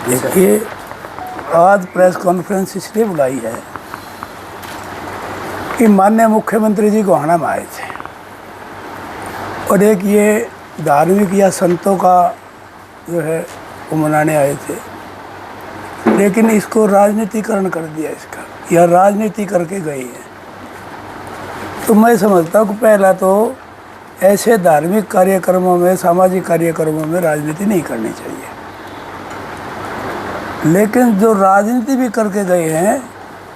देखिए, आज press conference इसलिए बुलाई है कि माननीय मुख्यमंत्री जी गोहाना में आए थे और एक ये धार्मिक या संतों का जो है वो मनाने आए थे, लेकिन इसको राजनीतिकरण कर दिया इसका, या राजनीति करके गई है। तो मैं समझता हूँ कि पहला तो ऐसे धार्मिक कार्यक्रमों में, सामाजिक कार्यक्रमों में राजनीति नहीं करनी चाहिए, लेकिन जो राजनीति भी करके गए हैं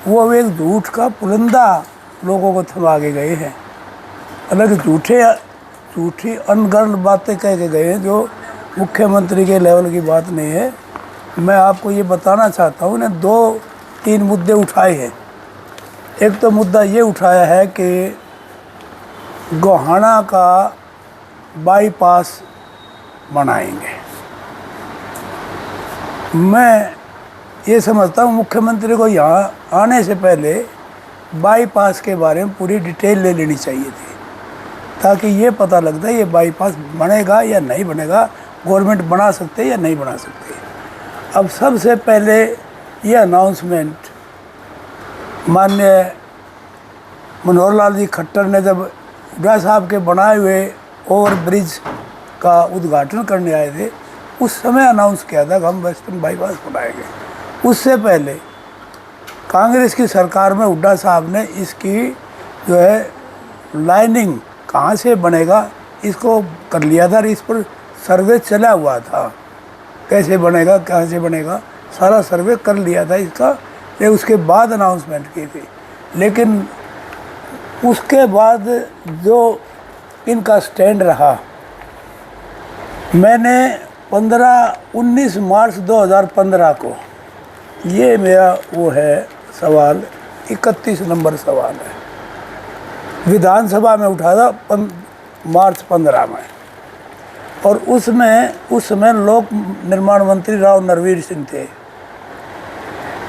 वो अब एक झूठ का पुलंदा लोगों को थमा के गए हैं। अलग झूठी अनगढ़ बातें कह के गए हैं जो मुख्यमंत्री के लेवल की बात नहीं है। मैं आपको ये बताना चाहता हूँ, उन्हें 2-3 मुद्दे उठाए हैं। एक तो मुद्दा ये उठाया है कि गोहाना का बाईपास बनाएंगे। मैं ये समझता हूँ मुख्यमंत्री को यहाँ आने से पहले बाईपास के बारे में पूरी डिटेल ले लेनी चाहिए थी, ताकि ये पता लगता है ये बाईपास बनेगा या नहीं बनेगा, गवर्नमेंट बना सकते या नहीं बना सकते। अब सबसे पहले ये अनाउंसमेंट माननीय मनोहर लाल जी खट्टर ने जब हुड्डा साहब के बनाए हुए ओवर ब्रिज का उद्घाटन करने आए थे, उस समय अनाउंस किया था कि हम वेस्टर्न बाईपास बनाएंगे। उससे पहले कांग्रेस की सरकार में हुड्डा साहब ने इसकी जो है लाइनिंग कहाँ से बनेगा इसको कर लिया था, इस पर सर्वे चला हुआ था, कैसे बनेगा कहाँ से बनेगा सारा सर्वे कर लिया था इसका। ये उसके बाद अनाउंसमेंट की थी, लेकिन उसके बाद जो इनका स्टैंड रहा, मैंने 19 मार्च 2015 को, ये मेरा वो है सवाल, 31 नंबर सवाल है, विधानसभा में उठा था मार्च 15 में, और उस समय लोक निर्माण मंत्री राव नरवीर सिंह थे।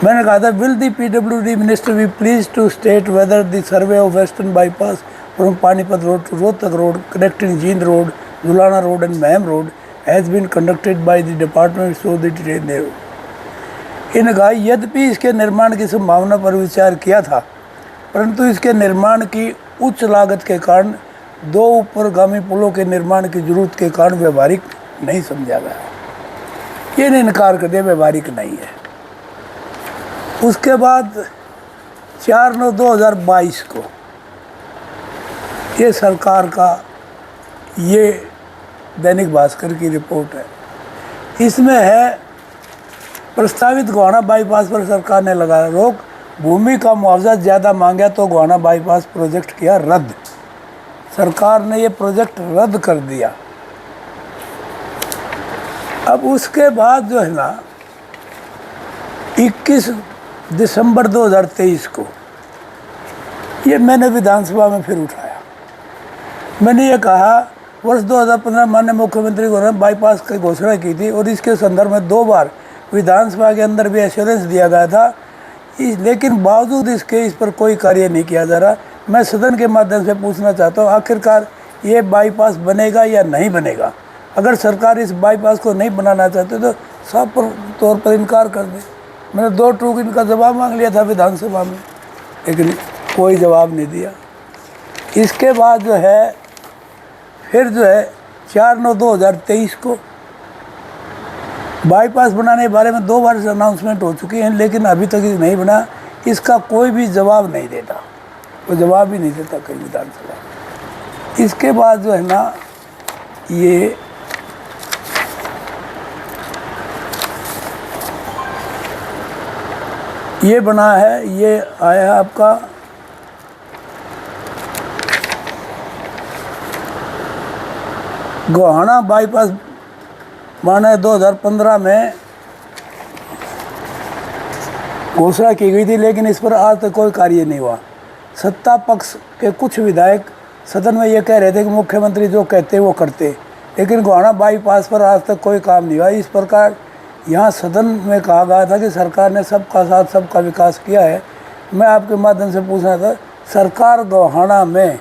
मैंने कहा था, will the PWD minister be please to state whether the survey of western bypass from Panipat road to Rohtak road connecting Jind road, Julana road and Maham road has been conducted by the department so the detail due. इन्होंने कहा, यद्यपि इसके निर्माण की संभावना पर विचार किया था, परंतु इसके निर्माण की उच्च लागत के कारण 2 ऊपरगामी पुलों के निर्माण की जरूरत के कारण व्यवहारिक नहीं समझा गया। ये इनकार कर दिया, व्यवहारिक नहीं है। उसके बाद 4/9/2022 को ये सरकार का ये दैनिक भास्कर की रिपोर्ट है, इसमें है प्रस्तावित गोहाना बाईपास पर सरकार ने लगाया रोक, भूमि का मुआवजा ज़्यादा मांगा तो गोहाना बाईपास प्रोजेक्ट किया रद्द। सरकार ने ये प्रोजेक्ट रद्द कर दिया। अब उसके बाद जो है ना 21 दिसंबर 2023 को ये मैंने विधानसभा में फिर उठाया। मैंने ये कहा, वर्ष 2015 माननीय मुख्यमंत्री गोहाना बाईपास की घोषणा की थी और इसके संदर्भ में 2 बार विधानसभा के अंदर भी एश्योरेंस दिया गया था, लेकिन बावजूद इसके इस पर कोई कार्य नहीं किया जा रहा। मैं सदन के माध्यम से पूछना चाहता हूँ, आखिरकार ये बाईपास बनेगा या नहीं बनेगा? अगर सरकार इस बाईपास को नहीं बनाना चाहती तो साफ तौर पर इनकार कर दे। मैंने 2 टूक इनका जवाब मांग लिया था विधानसभा में, लेकिन कोई जवाब नहीं दिया। इसके बाद जो है फिर जो है 4/9/2023 को बाईपास बनाने के बारे में 2 बार अनाउंसमेंट हो चुकी हैं, लेकिन अभी तक नहीं बना। इसका कोई भी जवाब नहीं देता, वो जवाब ही नहीं देता कहीं विधानसभा। इसके बाद जो है ना ये बना है, ये आया आपका गोहाना बाईपास माने 2015 में घोषणा की गई थी, लेकिन इस पर आज तक कोई कार्य नहीं हुआ। सत्ता पक्ष के कुछ विधायक सदन में ये कह रहे थे कि मुख्यमंत्री जो कहते वो करते, लेकिन गोहाना बाईपास पर आज तक कोई काम नहीं हुआ। इस प्रकार यहाँ सदन में कहा गया था कि सरकार ने सबका साथ सबका विकास किया है। मैं आपके माध्यम से पूछना था, सरकार गोहाना में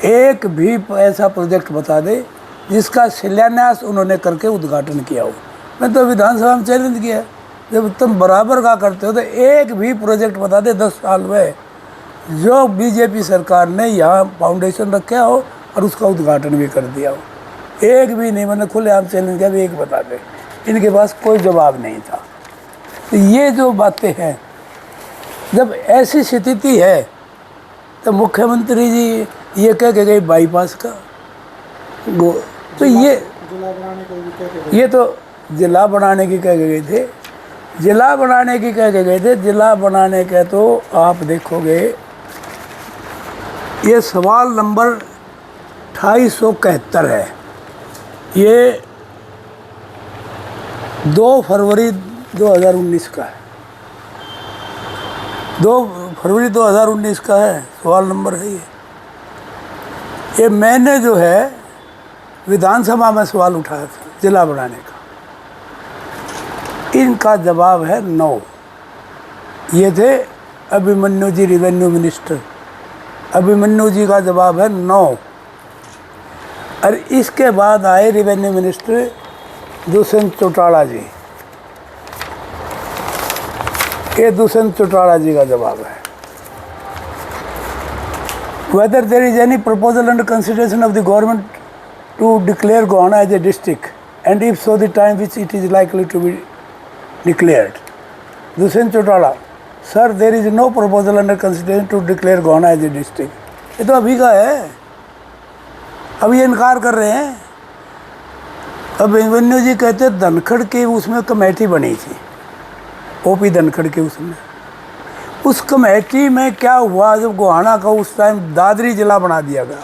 एक भी ऐसा प्रोजेक्ट बता दे जिसका शिलान्यास उन्होंने करके उद्घाटन किया हो। मैं तो विधानसभा में चैलेंज किया, जब तुम बराबर का करते हो तो एक भी प्रोजेक्ट बता दे 10 साल में जो बीजेपी सरकार ने यहाँ फाउंडेशन रखा हो और उसका उद्घाटन भी कर दिया हो। एक भी नहीं, मैंने खुलेआम चैलेंज किया भी एक बता दे। इनके पास कोई जवाब नहीं था। तो ये जो बातें हैं, जब ऐसी स्थिति है तो मुख्यमंत्री जी ये कह के गए बाईपास का तो ये तो जिला बनाने की कह के गए थे, जिला बनाने की कह के गए थे। जिला बनाने के तो आप देखोगे ये सवाल नंबर 2871 है, ये 2 फरवरी 2019 का है, 2 फरवरी 2019 का है सवाल नंबर है ये मैंने जो है विधानसभा में सवाल उठाया था जिला बनाने का। इनका जवाब है नो। ये थे अभिमन्यु जी रेवेन्यू मिनिस्टर, अभिमन्यु जी का जवाब है नो। और इसके बाद आए रेवेन्यू मिनिस्टर दुष्यंत चौटाला जी, ये दुष्यंत चौटाला जी का जवाब है। Whether there is any proposal under consideration of the government to declare Gohana as a district, and if so, the time which it is likely to be declared. Dushyanth Chautala, sir, there is no proposal under consideration to declare Gohana as a district. ये तो अभी का है, अभी इनकार कर रहे हैं। अब रेवेन्यू जी कहते धनखड़ के उसमें कमेटी बनी थी, ओपी धनखड़ के उसमें, उस कमेटी में क्या हुआ जब गोहाना का उस टाइम दादरी जिला बना दिया गया,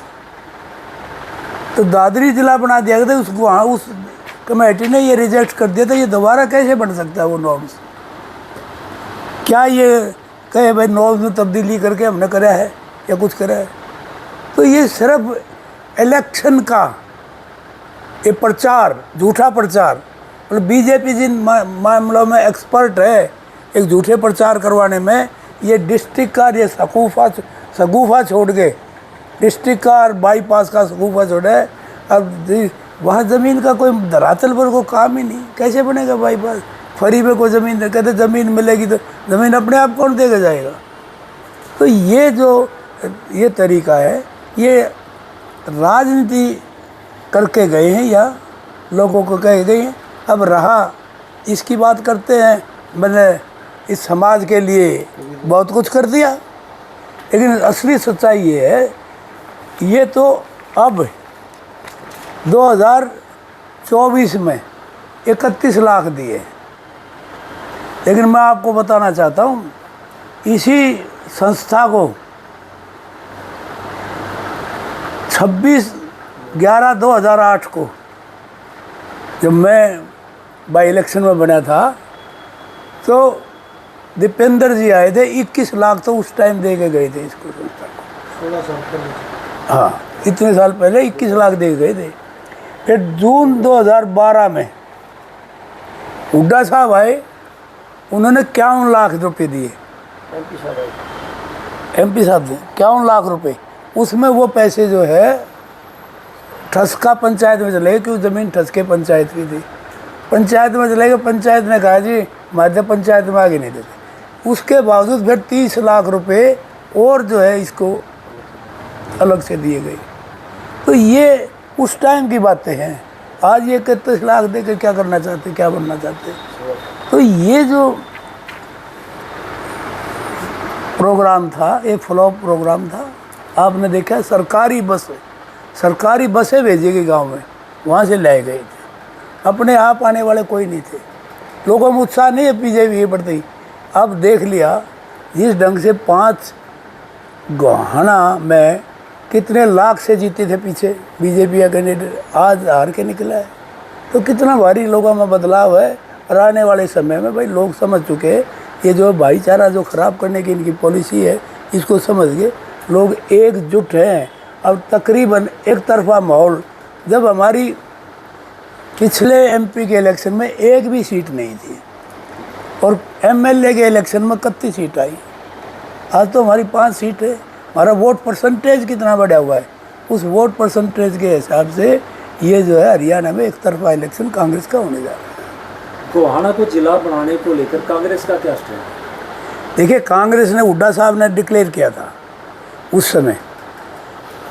तो दादरी जिला बना दिया गया था। उस कमेटी ने ये रिजेक्ट कर दिया था। ये दोबारा कैसे बन सकता है वो नॉर्म्स? क्या ये कहे भाई नॉर्म्स में तब्दीली करके हमने करा है या कुछ करा है? तो ये सिर्फ इलेक्शन का ये प्रचार, झूठा प्रचार, मतलब बीजेपी जिन मामलों में एक्सपर्ट है एक झूठे प्रचार करवाने में, ये डिस्ट्रिक्ट का ये सगुफा छोड़ के, डिस्ट्रिक्ट का और बाईपास का सगुफा छोड़े। अब वहाँ ज़मीन का कोई धरातल पर को काम ही नहीं, कैसे बनेगा बाईपास? फ्री में कोई ज़मीन, कहते ज़मीन मिलेगी तो ज़मीन अपने आप कौन देगा जाएगा? तो ये जो ये तरीका है, ये राजनीति करके गए हैं या लोगों को कह गए हैं। अब रहा इसकी बात करते हैं, मैंने इस समाज के लिए बहुत कुछ कर दिया, लेकिन असली सच्चाई ये है, ये तो अब 2024 में 31 लाख दिए। लेकिन मैं आपको बताना चाहता हूँ, इसी संस्था को 26/11/2008 को जब मैं बाई इलेक्शन में बना था तो दीपेंद्र जी आए थे, 21 लाख तो उस टाइम दे के गए थे इसको, संस्था को 16 साल पहले। हाँ, इतने साल पहले 21 लाख दे के गए थे। फिर जून 2012 में हुड्डा साहब आए, उन्होंने 51 लाख रुपए दिए। एमपी साहब ने 51 लाख रुपए, उसमें वो पैसे जो है ठसका पंचायत में चले गए, क्योंकि ज़मीन ठसके पंचायत की थी, पंचायत में चले गए। पंचायत ने कहा जी हमारे पंचायत में आगे नहीं देते। उसके बावजूद फिर 30 लाख रुपए और जो है इसको अलग से दिए गए। तो ये उस टाइम की बातें हैं। आज ये 31 लाख दे के क्या करना चाहते, क्या बनना चाहते? तो ये जो प्रोग्राम था, एक फ्लॉप प्रोग्राम था। आपने देखा सरकारी बसें भेजी गई गांव में, वहाँ से लाए गए थे, अपने आप आने वाले कोई नहीं थे। लोगों में उत्साह नहीं है बीजेपी बढ़ती। अब देख लिया जिस ढंग से 5 गोहाना में कितने लाख से जीते थे पीछे बीजेपी का कैंडिडेट, आज हार के निकला है। तो कितना भारी लोगों में बदलाव है। और आने वाले समय में भाई लोग समझ चुके हैं, ये जो भाईचारा जो ख़राब करने की इनकी पॉलिसी है, इसको समझ के लोग एकजुट हैं। अब तकरीबन एक तरफा माहौल, जब हमारी पिछले एमपी के इलेक्शन में एक भी सीट नहीं थी और एमएलए के इलेक्शन में कितनी सीट आई, आज तो हमारी 5 सीट है। हमारा वोट परसेंटेज कितना बढ़ा हुआ है, उस वोट परसेंटेज के हिसाब से ये जो है हरियाणा में एक तरफा इलेक्शन कांग्रेस का होने जा रहा है। गोहाना को जिला बनाने को लेकर कांग्रेस का क्या स्टैंड है? देखिए, कांग्रेस ने हुड्डा साहब ने डिक्लेयर किया था उस समय,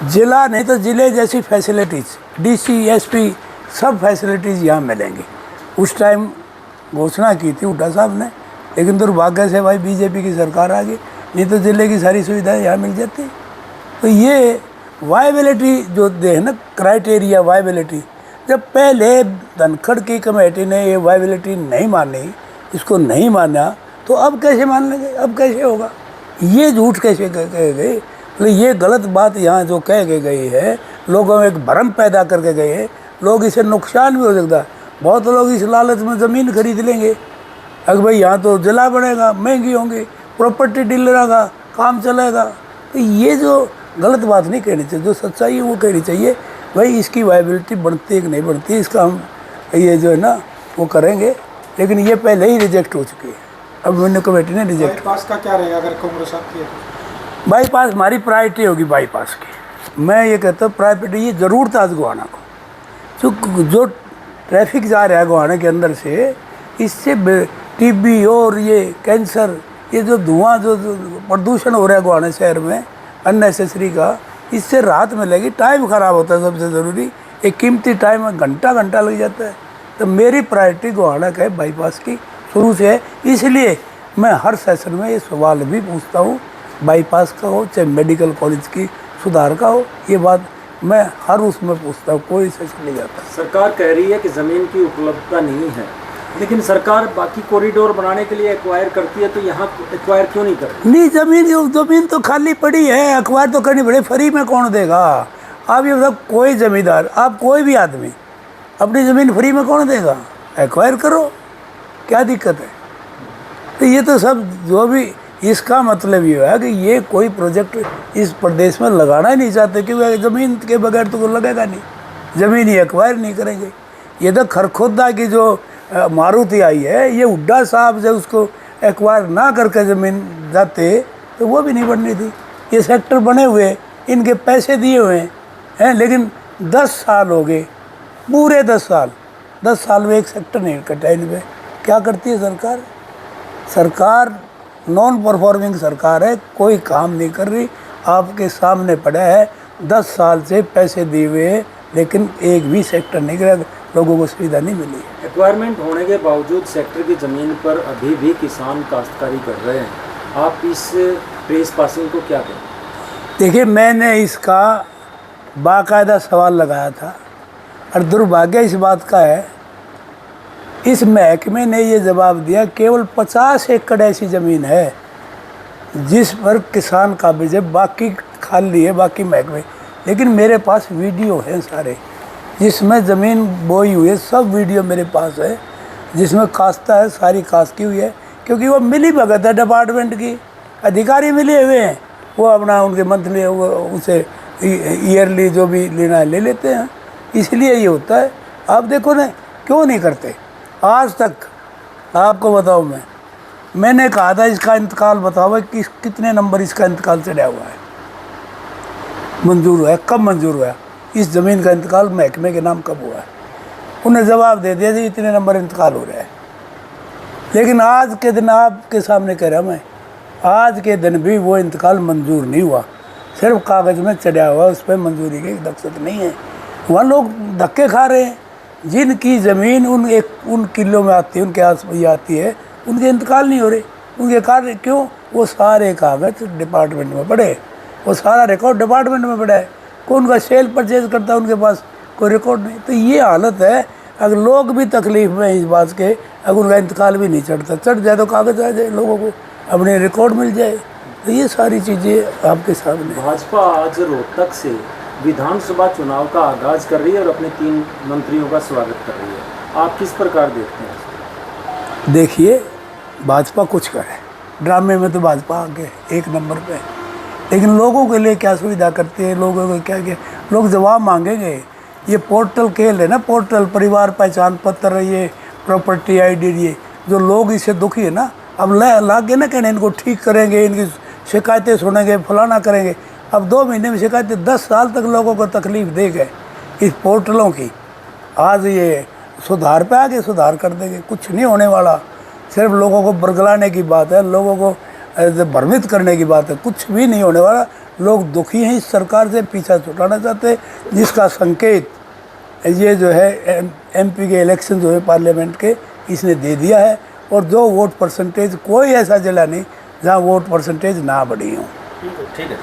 जिला नहीं तो जिले जैसी फैसिलिटीज़, डीसी एसपी सब फैसिलिटीज़ यहाँ मिलेंगी। उस टाइम घोषणा की थी हुड्डा साहब ने, लेकिन दुर्भाग्य से भाई बीजेपी की सरकार आ गई, नहीं तो जिले की सारी सुविधाएं यहाँ मिल जाती। तो ये वायबिलिटी जो दे है ना, क्राइटेरिया वायबिलिटी, जब पहले धनखड़ की कमेटी ने ये वायबिलिटी नहीं मानी, इसको नहीं माना, तो अब कैसे मान लेंगे, अब कैसे होगा? ये झूठ कैसे कहे गए? तो ये गलत बात यहाँ जो कह के गई है, लोगों में एक भ्रम पैदा करके गए हैं, लोग इसे नुकसान भी हो सकता है। बहुत लोग इस लालच में ज़मीन खरीद लेंगे, अगर भाई यहाँ तो जिला बनेगा, महंगी होंगी, प्रॉपर्टी डीलर का काम चलेगा। तो ये जो गलत बात नहीं कहनी चाहिए, जो सच्चाई है वो कहनी चाहिए, भाई इसकी वायबिलिटी बनती है कि नहीं बनती, इसका हम ये जो है ना वो करेंगे। लेकिन ये पहले ही रिजेक्ट हो चुकी है, अब मैंने कमेटी ने रिजेक्ट। बाईपास का क्या रहेगा अगर कांग्रेस आती है? बाईपास हमारी प्रायोरिटी होगी बाईपास की। मैं ये कहता हूँ प्रायोरिटी ये ज़रूर था गोहाना को, जो ट्रैफिक जा रहा है गोहाना के अंदर से, इससे टीबी और ये कैंसर, ये जो धुआं जो प्रदूषण हो रहा है गोहाना शहर में अननेसेसरी का, इससे राहत मिलेगी। टाइम ख़राब होता है सबसे ज़रूरी, एक कीमती टाइम में घंटा घंटा लग जाता है। तो मेरी प्रायोरिटी गोहाना का है बाईपास की, शुरू से है। इसलिए मैं हर सेशन में ये सवाल भी पूछता हूँ, बाईपास का हो चाहे मेडिकल कॉलेज की सुधार का हो, ये बात मैं हर उसमें पूछता हूँ, कोई सेशन नहीं जाता। सरकार कह रही है कि ज़मीन की उपलब्धता नहीं है, लेकिन सरकार बाकी कॉरिडोर बनाने के लिए एक्वायर करती है, तो यहाँ एक्वायर क्यों नहीं करती? नहीं, ज़मीन तो खाली पड़ी है, एक्वायर तो करनी पड़े, फ्री में कौन देगा? आप ये बताओ, कोई ज़मींदार, आप कोई भी आदमी अपनी ज़मीन फ्री में कौन देगा? एक्वायर करो, क्या दिक्कत है? तो ये तो सब जो भी, इसका मतलब ये है कि ये कोई प्रोजेक्ट इस प्रदेश में लगाना ही नहीं चाहते, क्योंकि ज़मीन के बगैर तो कोई लगेगा नहीं, ज़मीन ही एक्वायर नहीं करेंगे। ये तो खरखोदा की जो मारुति आई है, ये हुड्डा साहब से उसको एक्वायर ना करके ज़मीन जाते तो वो भी नहीं बननी थी। ये सेक्टर बने हुए, इनके पैसे दिए हुए हैं, लेकिन 10 साल हो गए, पूरे 10 साल में एक सेक्टर नहीं कटा इन पर। क्या करती है सरकार? सरकार नॉन परफॉर्मिंग सरकार है, कोई काम नहीं कर रही। आपके सामने पड़ा है, 10 साल से पैसे दिए हुए हैं, लेकिन एक भी सेक्टर नहीं करा, लोगों को सुविधा नहीं मिली। रिक्वायरमेंट होने के बावजूद सेक्टर की ज़मीन पर अभी भी किसान काश्तकारी कर रहे हैं, आप इस ट्रेस पासिंग को क्या कहें? देखिए, मैंने इसका बाकायदा सवाल लगाया था, और दुर्भाग्य इस बात का है, इस महकमे ने ये जवाब दिया केवल 50 एकड़ ऐसी ज़मीन है जिस पर किसान काबिज है, बाकी खाली है, बाकी महकमे। लेकिन मेरे पास वीडियो हैं सारे, जिसमें ज़मीन बोई हुई है, सब वीडियो मेरे पास है, जिसमें काश्ता है, सारी काश्त की हुई है, क्योंकि वो मिली भगत है डिपार्टमेंट की, अधिकारी मिले हुए हैं, वो अपना उनके मंथली उसे ईयरली जो भी लेना है ले लेते हैं। इसलिए ये होता है। आप देखो ना, क्यों नहीं करते आज तक? आपको बताऊँ, मैंने कहा था इसका इंतकाल बताओ कि कितने नंबर इसका इंतकाल चढ़ा हुआ है, मंजूर हुआ है, कब मंजूर हुआ है, इस ज़मीन का इंतकाल महकमे के नाम कब हुआ है? उन्हें जवाब दे दिया जी इतने नंबर इंतकाल हो रहा है। लेकिन आज के दिन आपके सामने कह रहा मैं, आज के दिन भी वो इंतकाल मंजूर नहीं हुआ, सिर्फ कागज़ में चढ़ा हुआ, उस पर मंजूरी की दस्तखत नहीं है। वहाँ लोग धक्के खा रहे हैं, जिनकी ज़मीन उन किलो में आती है, उनके आस पास आती है, उनके इंतकाल नहीं हो रहे। उनके कार्य क्यों? वो सारे कागज़ डिपार्टमेंट में पड़े, वो सारा रिकॉर्ड डिपार्टमेंट में पड़ा है, कोई उनका सेल परचेज करता है, उनके पास कोई रिकॉर्ड नहीं। तो ये हालत है। अगर लोग भी तकलीफ़ में इस बात के, अगर उनका इंतकाल भी नहीं चढ़ता, चढ़ जाए तो कागज़ आ जाए, लोगों को अपने रिकॉर्ड मिल जाए। तो ये सारी चीज़ें आपके सामने। भाजपा आज रोहतक से विधानसभा चुनाव का आगाज़ कर रही है और अपने 3 मंत्रियों का स्वागत कर रही है, आप किस प्रकार देखते हैं? देखिए, भाजपा कुछ करे, ड्रामे में तो भाजपा आगे 1 नंबर पे, लेकिन लोगों के लिए क्या सुविधा करती है, लोगों को क्या क्या लोग जवाब मांगेंगे। ये पोर्टल खेल है ना, पोर्टल परिवार पहचान पत्र, ये प्रॉपर्टी ID, ये जो लोग इससे दुखी है ना, अब लागे ना कहने इनको ठीक करेंगे, इनकी शिकायतें सुनेंगे, फलाना करेंगे। अब 2 महीने में शिकायतें 10 साल तक लोगों को तकलीफ़ दे गए इस पोर्टलों की। आज ये सुधार पे आगे सुधार कर देंगे, कुछ नहीं होने वाला। सिर्फ लोगों को बरगलाने की बात है, लोगों को भ्रमित करने की बात है, कुछ भी नहीं होने वाला। लोग दुखी हैं, इस सरकार से पीछा छुटाना चाहते हैं, जिसका संकेत ये जो है एमपी के इलेक्शन जो है पार्लियामेंट के, इसने दे दिया है। और जो वोट परसेंटेज, कोई ऐसा जिला नहीं जहाँ वोट परसेंटेज ना बढ़ी हो। ठीक है।